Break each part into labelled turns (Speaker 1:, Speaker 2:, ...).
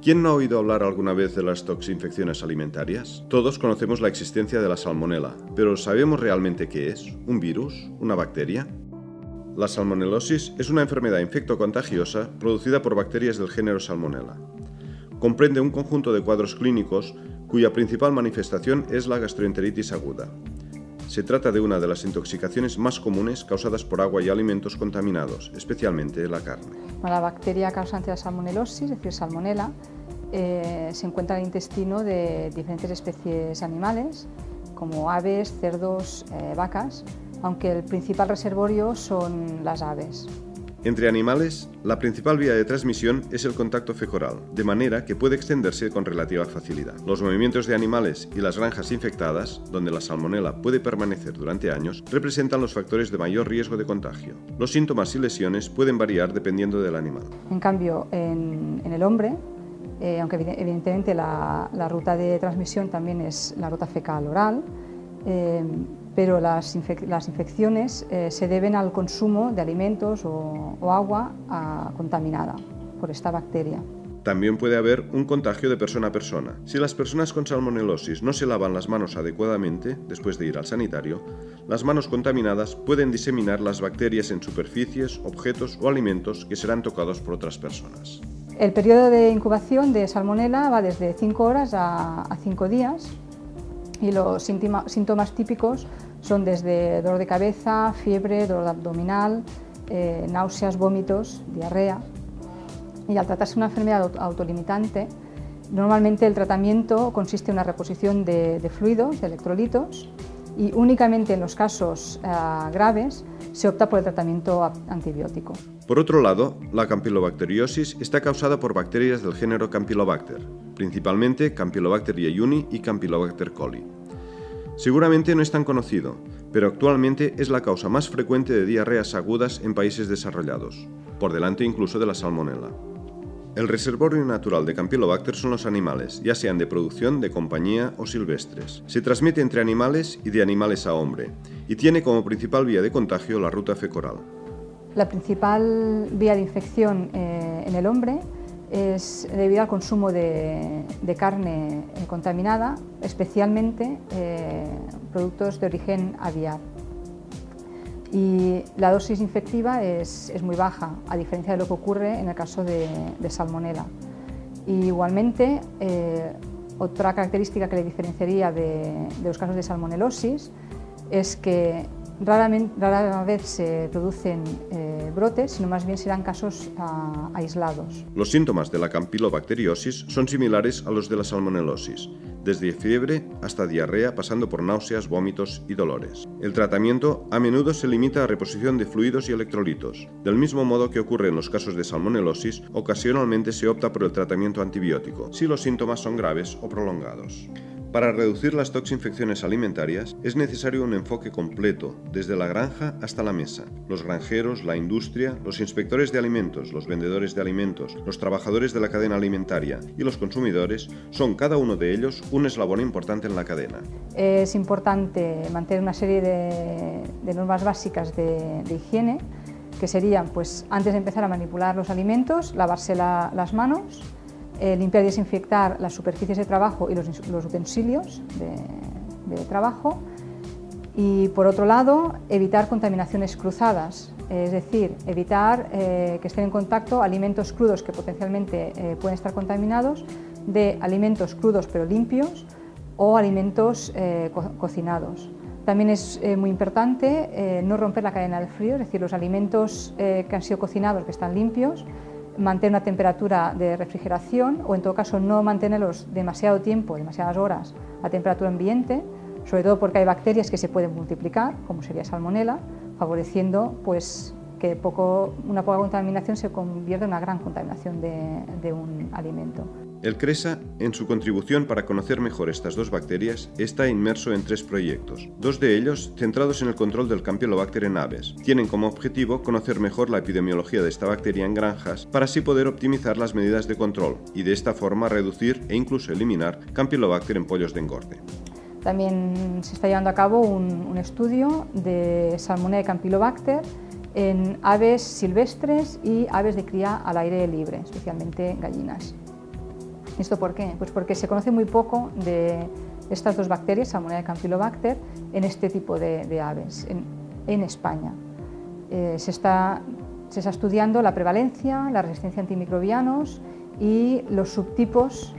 Speaker 1: ¿Quién no ha oído hablar alguna vez de las toxinfecciones alimentarias? Todos conocemos la existencia de la salmonela, pero ¿sabemos realmente qué es? ¿Un virus? ¿Una bacteria? La salmonelosis es una enfermedad infectocontagiosa producida por bacterias del género Salmonella. Comprende un conjunto de cuadros clínicos cuya principal manifestación es la gastroenteritis aguda. Se trata de una de las intoxicaciones más comunes causadas por agua y alimentos contaminados, especialmente la carne.
Speaker 2: La bacteria causante de la salmonelosis, es decir, Salmonella, se encuentra en el intestino de diferentes especies animales, como aves, cerdos, vacas, aunque el principal reservorio son las aves.
Speaker 1: Entre animales, la principal vía de transmisión es el contacto fecal, de manera que puede extenderse con relativa facilidad. Los movimientos de animales y las granjas infectadas, donde la salmonela puede permanecer durante años, representan los factores de mayor riesgo de contagio. Los síntomas y lesiones pueden variar dependiendo del animal.
Speaker 2: En cambio, en el hombre, aunque evidentemente la ruta de transmisión también es la ruta fecal-oral, pero las infecciones se deben al consumo de alimentos o agua contaminada por esta bacteria.
Speaker 1: También puede haber un contagio de persona a persona. Si las personas con salmonelosis no se lavan las manos adecuadamente después de ir al sanitario, las manos contaminadas pueden diseminar las bacterias en superficies, objetos o alimentos que serán tocados por otras personas.
Speaker 2: El periodo de incubación de salmonela va desde 5 horas a 5 días. Y los síntomas típicos son desde dolor de cabeza, fiebre, dolor abdominal, náuseas, vómitos, diarrea. Y al tratarse de una enfermedad autolimitante, normalmente el tratamiento consiste en una reposición de fluidos, de electrolitos, y únicamente en los casos graves se opta por el tratamiento antibiótico.
Speaker 1: Por otro lado, la campylobacteriosis está causada por bacterias del género Campylobacter, principalmente Campylobacter jejuni y Campylobacter coli. Seguramente no es tan conocido, pero actualmente es la causa más frecuente de diarreas agudas en países desarrollados, por delante incluso de la salmonela. El reservorio natural de Campylobacter son los animales, ya sean de producción, de compañía o silvestres. Se transmite entre animales y de animales a hombre, y tiene como principal vía de contagio la ruta fecal.
Speaker 2: La principal vía de infección en el hombre es debido al consumo de carne contaminada, especialmente productos de origen aviar. Y la dosis infectiva es muy baja, a diferencia de lo que ocurre en el caso de salmonela. Y igualmente, otra característica que le diferenciaría de los casos de salmonelosis es que rara vez se producen brotes, sino más bien serán casos aislados.
Speaker 1: Los síntomas de la campylobacteriosis son similares a los de la salmonelosis, desde fiebre hasta diarrea, pasando por náuseas, vómitos y dolores. El tratamiento a menudo se limita a reposición de fluidos y electrolitos. Del mismo modo que ocurre en los casos de salmonelosis, ocasionalmente se opta por el tratamiento antibiótico, si los síntomas son graves o prolongados. Para reducir las toxinfecciones alimentarias es necesario un enfoque completo, desde la granja hasta la mesa. Los granjeros, la industria, los inspectores de alimentos, los vendedores de alimentos, los trabajadores de la cadena alimentaria y los consumidores son cada uno de ellos un eslabón importante en la cadena.
Speaker 2: Es importante mantener una serie de normas básicas de higiene, que serían, pues, antes de empezar a manipular los alimentos, lavarse las manos, limpiar y desinfectar las superficies de trabajo y los utensilios de trabajo, y por otro lado evitar contaminaciones cruzadas, es decir, evitar que estén en contacto alimentos crudos que potencialmente pueden estar contaminados de alimentos crudos pero limpios o alimentos cocinados. También es muy importante no romper la cadena del frío, es decir, los alimentos que han sido cocinados, que están limpios, mantener una temperatura de refrigeración o en todo caso no mantenerlos demasiado tiempo, demasiadas horas a temperatura ambiente, sobre todo porque hay bacterias que se pueden multiplicar, como sería salmonela, favoreciendo pues, que una poca contaminación se convierta en una gran contaminación de un alimento.
Speaker 1: El CRESA, en su contribución para conocer mejor estas dos bacterias, está inmerso en 3 proyectos, 2 de ellos centrados en el control del Campylobacter en aves. Tienen como objetivo conocer mejor la epidemiología de esta bacteria en granjas para así poder optimizar las medidas de control y de esta forma reducir e incluso eliminar Campylobacter en pollos de engorde.
Speaker 2: También se está llevando a cabo un estudio de Salmonella y Campylobacter en aves silvestres y aves de cría al aire libre, especialmente gallinas. ¿Esto por qué? Pues porque se conoce muy poco de estas dos bacterias, Salmonella y Campylobacter, en este tipo de aves, en España. Se está estudiando la prevalencia, la resistencia a antimicrobianos y los subtipos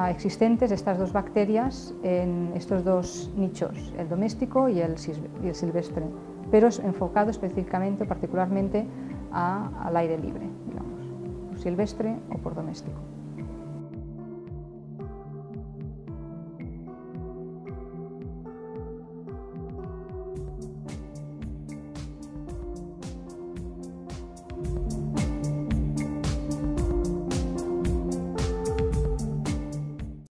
Speaker 2: existentes de estas dos bacterias en estos dos nichos, el doméstico y el silvestre, pero enfocado específicamente o particularmente al aire libre, digamos, por silvestre o por doméstico.